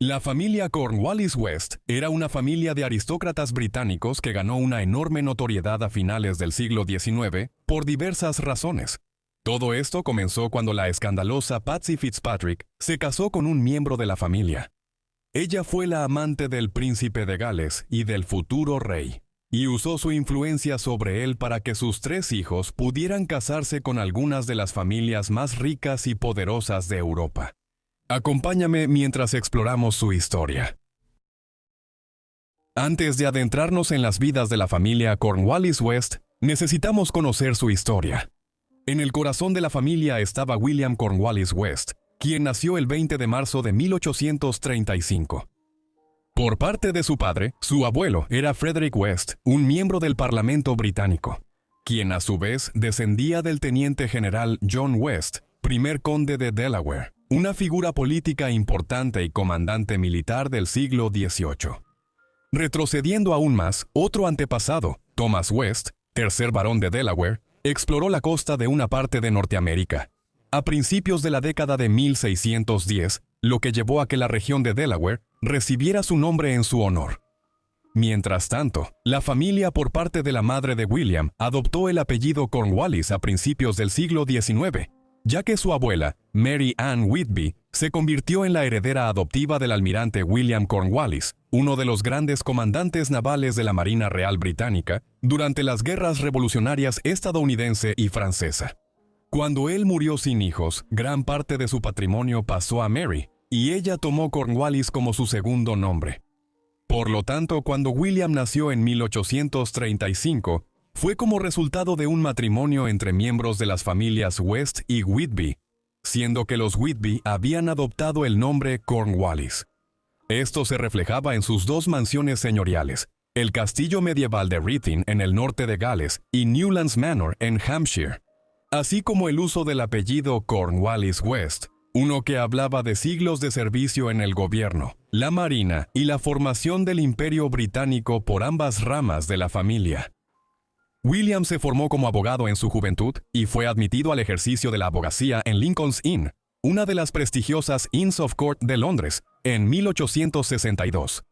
La familia Cornwallis-West era una familia de aristócratas británicos que ganó una enorme notoriedad a finales del siglo XIX por diversas razones. Todo esto comenzó cuando la escandalosa Patsy Fitzpatrick se casó con un miembro de la familia. Ella fue la amante del príncipe de Gales y del futuro rey, y usó su influencia sobre él para que sus 3 hijos pudieran casarse con algunas de las familias más ricas y poderosas de Europa. Acompáñame mientras exploramos su historia. Antes de adentrarnos en las vidas de la familia Cornwallis-West, necesitamos conocer su historia. En el corazón de la familia estaba William Cornwallis-West, quien nació el 20 de marzo de 1835. Por parte de su padre, su abuelo era Frederick West, un miembro del Parlamento británico, quien a su vez descendía del teniente general John West, primer conde de Delaware, una figura política importante y comandante militar del siglo XVIII. Retrocediendo aún más, otro antepasado, Thomas West, tercer barón de Delaware, exploró la costa de una parte de Norteamérica, a principios de la década de 1610, lo que llevó a que la región de Delaware recibiera su nombre en su honor. Mientras tanto, la familia por parte de la madre de William adoptó el apellido Cornwallis a principios del siglo XIX, ya que su abuela, Mary Ann Whitby, se convirtió en la heredera adoptiva del almirante William Cornwallis, uno de los grandes comandantes navales de la Marina Real Británica durante las guerras revolucionarias estadounidense y francesa. Cuando él murió sin hijos, gran parte de su patrimonio pasó a Mary, y ella tomó Cornwallis como su segundo nombre. Por lo tanto, cuando William nació en 1835, fue como resultado de un matrimonio entre miembros de las familias West y Whitby, siendo que los Whitby habían adoptado el nombre Cornwallis. Esto se reflejaba en sus 2 mansiones señoriales, el castillo medieval de Ruthin en el norte de Gales y Newlands Manor en Hampshire, así como el uso del apellido Cornwallis-West, uno que hablaba de siglos de servicio en el gobierno, la marina y la formación del Imperio Británico por ambas ramas de la familia. William se formó como abogado en su juventud y fue admitido al ejercicio de la abogacía en Lincoln's Inn, una de las prestigiosas Inns of Court de Londres, en 1862.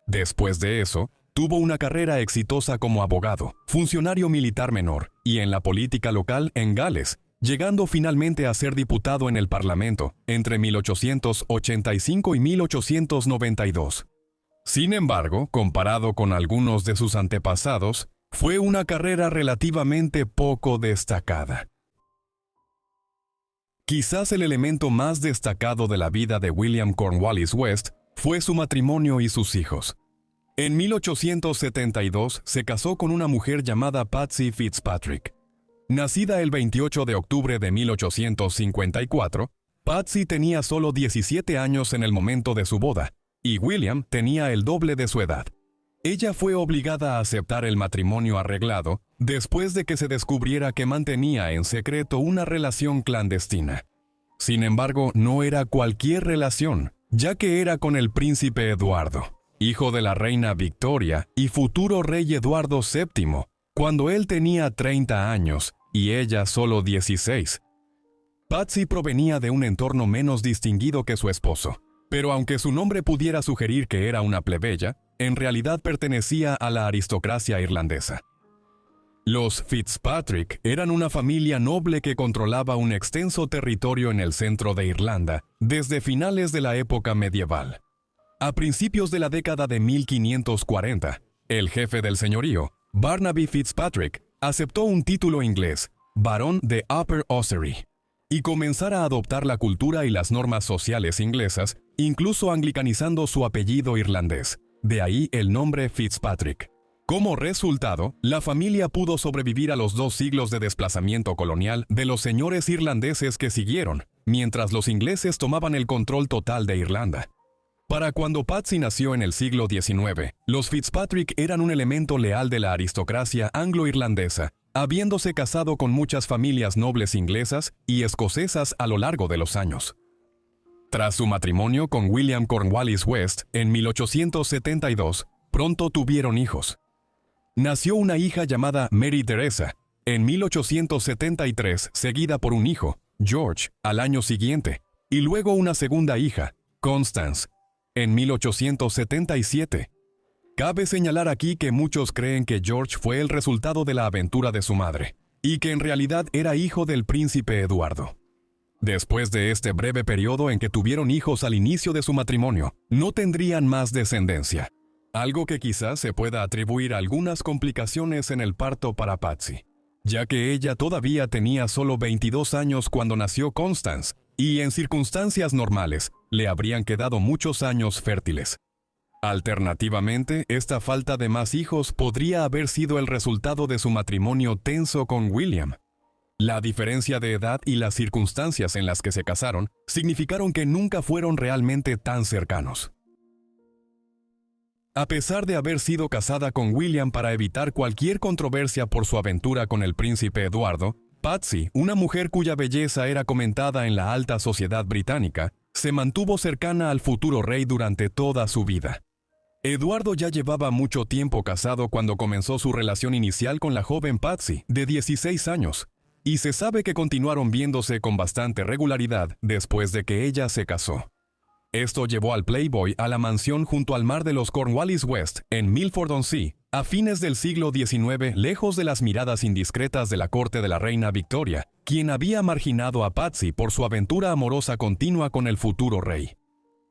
Después de eso, tuvo una carrera exitosa como abogado, funcionario militar menor y en la política local en Gales, llegando finalmente a ser diputado en el Parlamento entre 1885 y 1892. Sin embargo, comparado con algunos de sus antepasados, fue una carrera relativamente poco destacada. Quizás el elemento más destacado de la vida de William Cornwallis-West fue su matrimonio y sus hijos. En 1872 se casó con una mujer llamada Patsy Fitzpatrick. Nacida el 28 de octubre de 1854, Patsy tenía solo 17 años en el momento de su boda, y William tenía el doble de su edad. Ella fue obligada a aceptar el matrimonio arreglado después de que se descubriera que mantenía en secreto una relación clandestina. Sin embargo, no era cualquier relación, ya que era con el príncipe Eduardo, hijo de la reina Victoria y futuro rey Eduardo VII, cuando él tenía 30 años y ella solo 16. Patsy provenía de un entorno menos distinguido que su esposo, pero aunque su nombre pudiera sugerir que era una plebeya, en realidad pertenecía a la aristocracia irlandesa. Los Fitzpatrick eran una familia noble que controlaba un extenso territorio en el centro de Irlanda desde finales de la época medieval. A principios de la década de 1540, el jefe del señorío, Barnaby Fitzpatrick, aceptó un título inglés, barón de Upper Ossory, y comenzara a adoptar la cultura y las normas sociales inglesas, incluso anglicanizando su apellido irlandés. De ahí el nombre Fitzpatrick. Como resultado, la familia pudo sobrevivir a los 2 siglos de desplazamiento colonial de los señores irlandeses que siguieron, mientras los ingleses tomaban el control total de Irlanda. Para cuando Patsy nació en el siglo XIX, los Fitzpatrick eran un elemento leal de la aristocracia anglo-irlandesa, habiéndose casado con muchas familias nobles inglesas y escocesas a lo largo de los años. Tras su matrimonio con William Cornwallis-West en 1872, pronto tuvieron hijos. Nació una hija llamada Mary Teresa en 1873, seguida por un hijo, George, al año siguiente, y luego una segunda hija, Constance. en 1877. Cabe señalar aquí que muchos creen que George fue el resultado de la aventura de su madre, y que en realidad era hijo del príncipe Eduardo. Después de este breve periodo en que tuvieron hijos al inicio de su matrimonio, no tendrían más descendencia, algo que quizás se pueda atribuir a algunas complicaciones en el parto para Patsy, ya que ella todavía tenía solo 22 años cuando nació Constance, y en circunstancias normales, le habrían quedado muchos años fértiles. Alternativamente, esta falta de más hijos podría haber sido el resultado de su matrimonio tenso con William. La diferencia de edad y las circunstancias en las que se casaron significaron que nunca fueron realmente tan cercanos. A pesar de haber sido casada con William para evitar cualquier controversia por su aventura con el príncipe Eduardo, Patsy, una mujer cuya belleza era comentada en la alta sociedad británica, se mantuvo cercana al futuro rey durante toda su vida. Eduardo ya llevaba mucho tiempo casado cuando comenzó su relación inicial con la joven Patsy, de 16 años, y se sabe que continuaron viéndose con bastante regularidad después de que ella se casó. Esto llevó al Playboy a la mansión junto al mar de los Cornwallis West, en Milford-on-Sea, a fines del siglo XIX, lejos de las miradas indiscretas de la corte de la reina Victoria, quien había marginado a Patsy por su aventura amorosa continua con el futuro rey.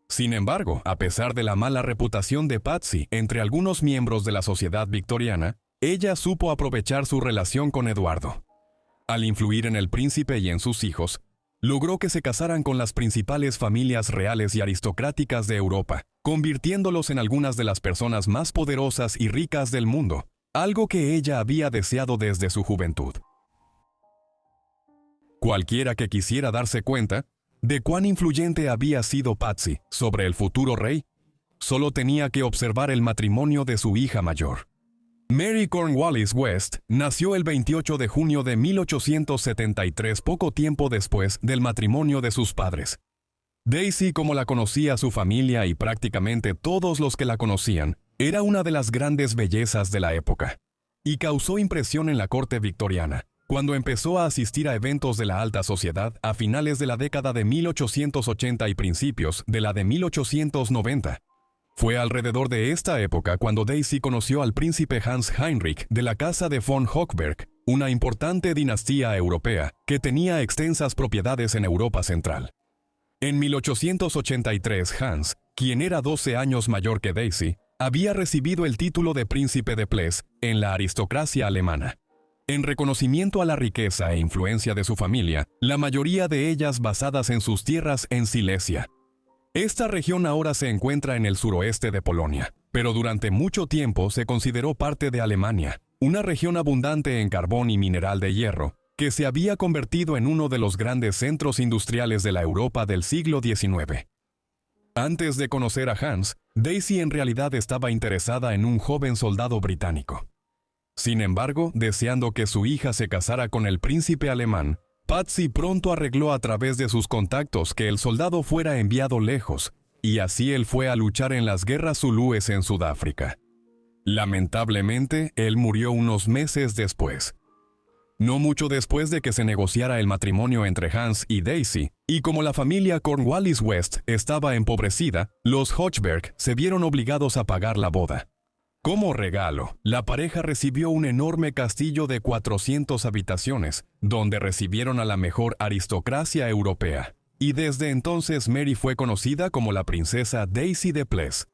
Sin embargo, a pesar de la mala reputación de Patsy entre algunos miembros de la sociedad victoriana, ella supo aprovechar su relación con Eduardo. Al influir en el príncipe y en sus hijos, logró que se casaran con las principales familias reales y aristocráticas de Europa, convirtiéndolos en algunas de las personas más poderosas y ricas del mundo, algo que ella había deseado desde su juventud. Cualquiera que quisiera darse cuenta de cuán influyente había sido Patsy sobre el futuro rey, solo tenía que observar el matrimonio de su hija mayor. Mary Cornwallis West nació el 28 de junio de 1873, poco tiempo después del matrimonio de sus padres. Daisy, como la conocía su familia y prácticamente todos los que la conocían, era una de las grandes bellezas de la época, y causó impresión en la corte victoriana, cuando empezó a asistir a eventos de la alta sociedad a finales de la década de 1880 y principios de la de 1890. Fue alrededor de esta época cuando Daisy conoció al príncipe Hans Heinrich de la casa de von Hochberg, una importante dinastía europea que tenía extensas propiedades en Europa Central. En 1883, Hans, quien era 12 años mayor que Daisy, había recibido el título de príncipe de Ples en la aristocracia alemana. En reconocimiento a la riqueza e influencia de su familia, la mayoría de ellas basadas en sus tierras en Silesia. Esta región ahora se encuentra en el suroeste de Polonia, pero durante mucho tiempo se consideró parte de Alemania, una región abundante en carbón y mineral de hierro, que se había convertido en uno de los grandes centros industriales de la Europa del siglo XIX. Antes de conocer a Hans, Daisy en realidad estaba interesada en un joven soldado británico. Sin embargo, deseando que su hija se casara con el príncipe alemán, Patsy pronto arregló a través de sus contactos que el soldado fuera enviado lejos, y así él fue a luchar en las guerras zulúes en Sudáfrica. Lamentablemente, él murió unos meses después. No mucho después de que se negociara el matrimonio entre Hans y Daisy, y como la familia Cornwallis West estaba empobrecida, los Hochberg se vieron obligados a pagar la boda. Como regalo, la pareja recibió un enorme castillo de 400 habitaciones, donde recibieron a la mejor aristocracia europea, y desde entonces Mary fue conocida como la princesa Daisy de Ples.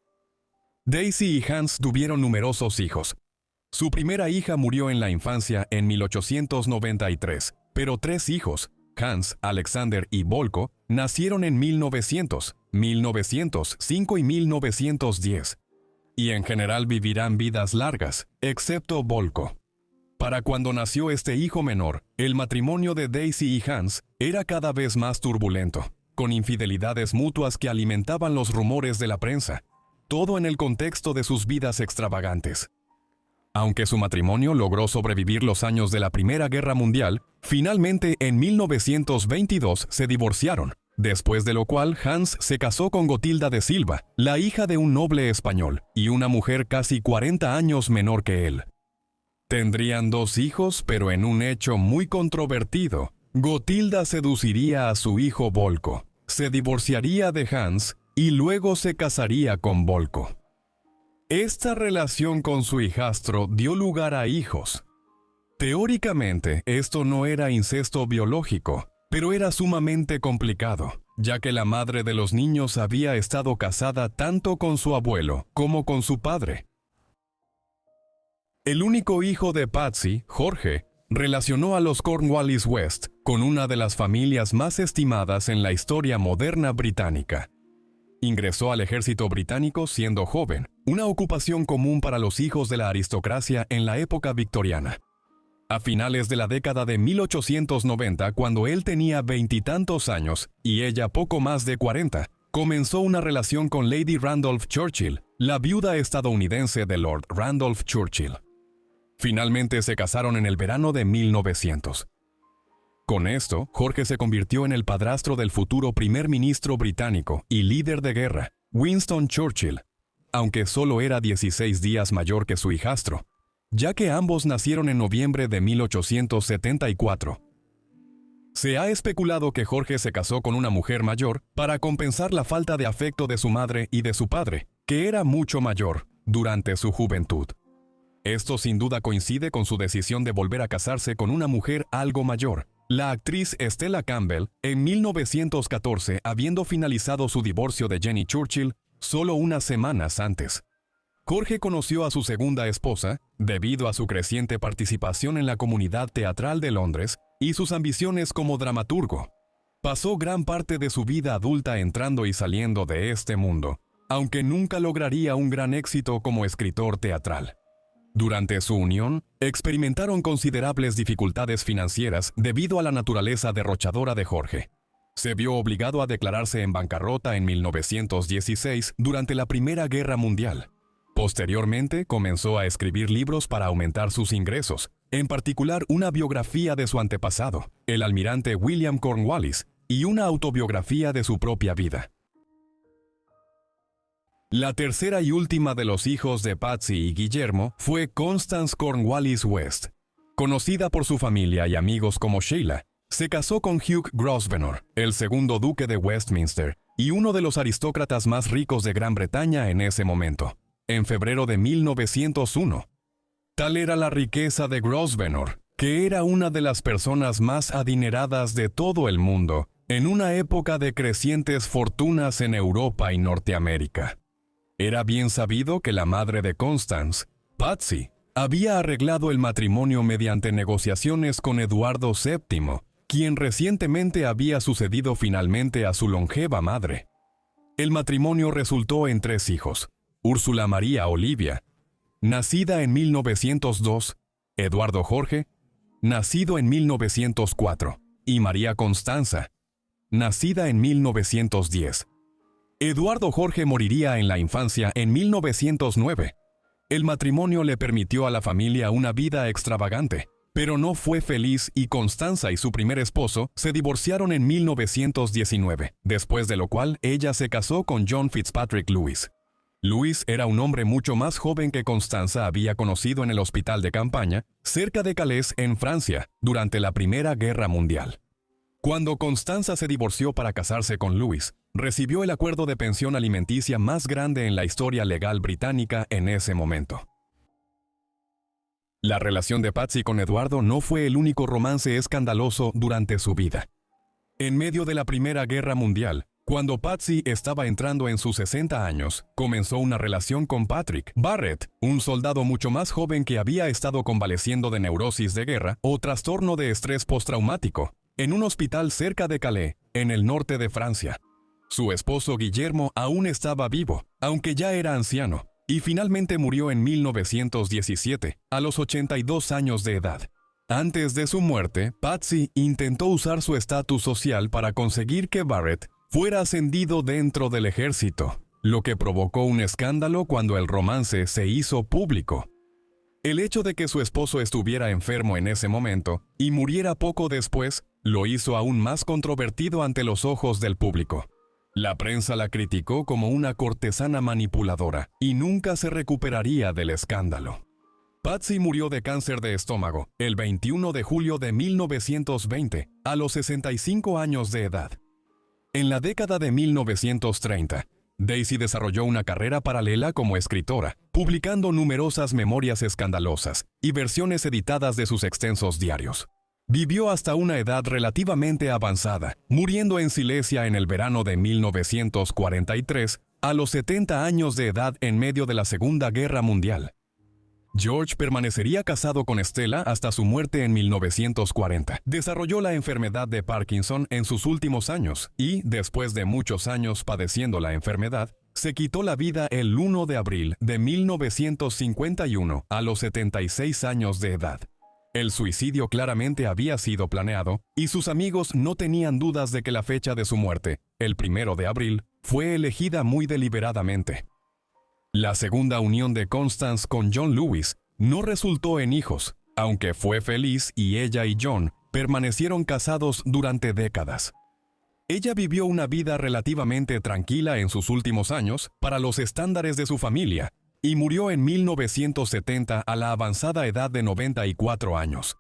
Daisy y Hans tuvieron numerosos hijos. Su primera hija murió en la infancia en 1893, pero 3 hijos, Hans, Alexander y Volko, nacieron en 1900, 1905 y 1910. Y en general vivirán vidas largas, excepto Volko. Para cuando nació este hijo menor, el matrimonio de Daisy y Hans era cada vez más turbulento, con infidelidades mutuas que alimentaban los rumores de la prensa, todo en el contexto de sus vidas extravagantes. Aunque su matrimonio logró sobrevivir los años de la Primera Guerra Mundial, finalmente en 1922 se divorciaron, después de lo cual Hans se casó con Gotilda de Silva, la hija de un noble español, y una mujer casi 40 años menor que él. Tendrían 2 hijos, pero en un hecho muy controvertido, Gotilda seduciría a su hijo Volko, se divorciaría de Hans y luego se casaría con Volko. Esta relación con su hijastro dio lugar a hijos. Teóricamente, esto no era incesto biológico, pero era sumamente complicado, ya que la madre de los niños había estado casada tanto con su abuelo como con su padre. El único hijo de Patsy, Jorge, relacionó a los Cornwallis West con una de las familias más estimadas en la historia moderna británica. Ingresó al ejército británico siendo joven, una ocupación común para los hijos de la aristocracia en la época victoriana. A finales de la década de 1890, cuando él tenía 20 y tantos años y ella poco más de 40, comenzó una relación con Lady Randolph Churchill, la viuda estadounidense de Lord Randolph Churchill. Finalmente se casaron en el verano de 1900. Con esto, Jorge se convirtió en el padrastro del futuro primer ministro británico y líder de guerra, Winston Churchill, aunque solo era 16 días mayor que su hijastro, ya que ambos nacieron en noviembre de 1874. Se ha especulado que Jorge se casó con una mujer mayor para compensar la falta de afecto de su madre y de su padre, que era mucho mayor, durante su juventud. Esto sin duda coincide con su decisión de volver a casarse con una mujer algo mayor, la actriz Stella Campbell, en 1914, habiendo finalizado su divorcio de Jenny Churchill solo unas semanas antes. Jorge conoció a su segunda esposa debido a su creciente participación en la comunidad teatral de Londres y sus ambiciones como dramaturgo. Pasó gran parte de su vida adulta entrando y saliendo de este mundo, aunque nunca lograría un gran éxito como escritor teatral. Durante su unión, experimentaron considerables dificultades financieras debido a la naturaleza derrochadora de Jorge. Se vio obligado a declararse en bancarrota en 1916 durante la Primera Guerra Mundial. Posteriormente, comenzó a escribir libros para aumentar sus ingresos, en particular una biografía de su antepasado, el almirante William Cornwallis, y una autobiografía de su propia vida. La tercera y última de los hijos de Patsy y Guillermo fue Constance Cornwallis West. Conocida por su familia y amigos como Sheila, se casó con Hugh Grosvenor, el segundo duque de Westminster, y uno de los aristócratas más ricos de Gran Bretaña en ese momento, en febrero de 1901. Tal era la riqueza de Grosvenor, que era una de las personas más adineradas de todo el mundo, en una época de crecientes fortunas en Europa y Norteamérica. Era bien sabido que la madre de Constance, Patsy, había arreglado el matrimonio mediante negociaciones con Eduardo VII, quien recientemente había sucedido finalmente a su longeva madre. El matrimonio resultó en 3 hijos: Úrsula María Olivia, nacida en 1902, Eduardo Jorge, nacido en 1904, y María Constanza, nacida en 1910. Eduardo Jorge moriría en la infancia en 1909. El matrimonio le permitió a la familia una vida extravagante, pero no fue feliz y Constanza y su primer esposo se divorciaron en 1919, después de lo cual ella se casó con John Fitzpatrick Lewis. Lewis era un hombre mucho más joven que Constanza había conocido en el hospital de campaña, cerca de Calais, en Francia, durante la Primera Guerra Mundial. Cuando Constanza se divorció para casarse con Lewis, recibió el acuerdo de pensión alimenticia más grande en la historia legal británica en ese momento. La relación de Patsy con Eduardo no fue el único romance escandaloso durante su vida. En medio de la Primera Guerra Mundial, cuando Patsy estaba entrando en sus 60 años, comenzó una relación con Patrick Barrett, un soldado mucho más joven que había estado convaleciendo de neurosis de guerra o trastorno de estrés postraumático, en un hospital cerca de Calais, en el norte de Francia. Su esposo Guillermo aún estaba vivo, aunque ya era anciano, y finalmente murió en 1917, a los 82 años de edad. Antes de su muerte, Patsy intentó usar su estatus social para conseguir que Barrett fuera ascendido dentro del ejército, lo que provocó un escándalo cuando el romance se hizo público. El hecho de que su esposo estuviera enfermo en ese momento y muriera poco después lo hizo aún más controvertido ante los ojos del público. La prensa la criticó como una cortesana manipuladora y nunca se recuperaría del escándalo. Patsy murió de cáncer de estómago el 21 de julio de 1920, a los 65 años de edad. En la década de 1930, Daisy desarrolló una carrera paralela como escritora, publicando numerosas memorias escandalosas y versiones editadas de sus extensos diarios. Vivió hasta una edad relativamente avanzada, muriendo en Silesia en el verano de 1943, a los 70 años de edad en medio de la Segunda Guerra Mundial. George permanecería casado con Stella hasta su muerte en 1940. Desarrolló la enfermedad de Parkinson en sus últimos años y, después de muchos años padeciendo la enfermedad, se quitó la vida el 1 de abril de 1951 a los 76 años de edad. El suicidio claramente había sido planeado y sus amigos no tenían dudas de que la fecha de su muerte, el 1 de abril, fue elegida muy deliberadamente. La segunda unión de Constance con John Lewis no resultó en hijos, aunque fue feliz y ella y John permanecieron casados durante décadas. Ella vivió una vida relativamente tranquila en sus últimos años para los estándares de su familia y murió en 1970 a la avanzada edad de 94 años.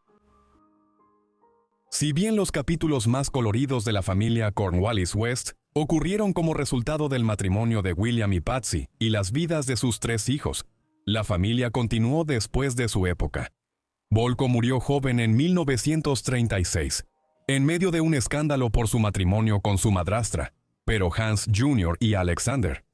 Si bien los capítulos más coloridos de la familia Cornwallis West ocurrieron como resultado del matrimonio de William y Patsy y las vidas de sus 3 hijos, la familia continuó después de su época. Volko murió joven en 1936, en medio de un escándalo por su matrimonio con su madrastra, pero Hans Jr. y Alexander,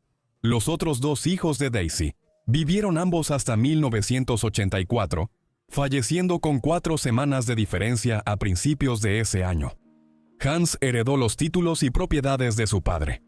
los otros 2 hijos de Daisy, vivieron ambos hasta 1984, falleciendo con 4 semanas de diferencia a principios de ese año. Hans heredó los títulos y propiedades de su padre.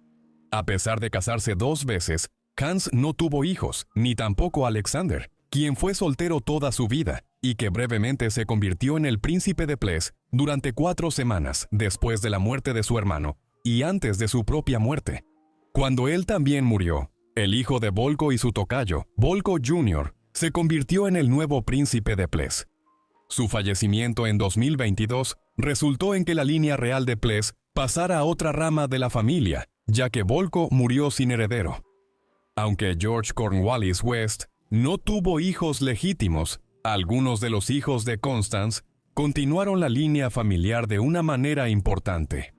A pesar de casarse 2 veces, Hans no tuvo hijos, ni tampoco Alexander, quien fue soltero toda su vida y que brevemente se convirtió en el príncipe de Ples durante 4 semanas después de la muerte de su hermano y antes de su propia muerte. Cuando él también murió, el hijo de Volko y su tocayo, Volko Jr., se convirtió en el nuevo príncipe de Ples. Su fallecimiento en 2022 resultó en que la línea real de Ples pasara a otra rama de la familia, ya que Volko murió sin heredero. Aunque George Cornwallis West no tuvo hijos legítimos, algunos de los hijos de Constance continuaron la línea familiar de una manera importante.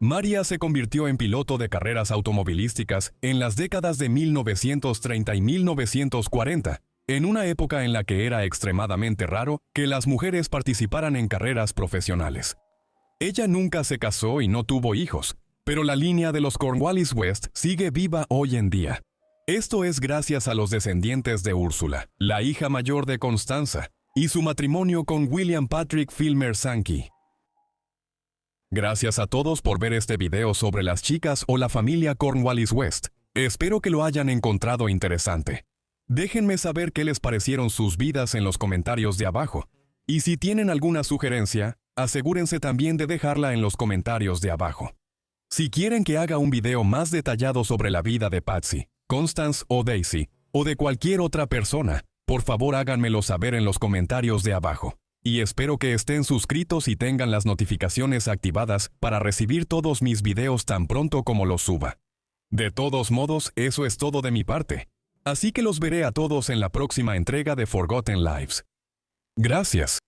Maria se convirtió en piloto de carreras automovilísticas en las décadas de 1930 y 1940, en una época en la que era extremadamente raro que las mujeres participaran en carreras profesionales. Ella nunca se casó y no tuvo hijos, pero la línea de los Cornwallis West sigue viva hoy en día. Esto es gracias a los descendientes de Úrsula, la hija mayor de Constanza, y su matrimonio con William Patrick Filmer Sankey. Gracias a todos por ver este video sobre las chicas o la familia Cornwallis West. Espero que lo hayan encontrado interesante. Déjenme saber qué les parecieron sus vidas en los comentarios de abajo. Y si tienen alguna sugerencia, asegúrense también de dejarla en los comentarios de abajo. Si quieren que haga un video más detallado sobre la vida de Patsy, Constance o Daisy, o de cualquier otra persona, por favor háganmelo saber en los comentarios de abajo. Y espero que estén suscritos y tengan las notificaciones activadas para recibir todos mis videos tan pronto como los suba. De todos modos, eso es todo de mi parte. Así que los veré a todos en la próxima entrega de Forgotten Lives. Gracias.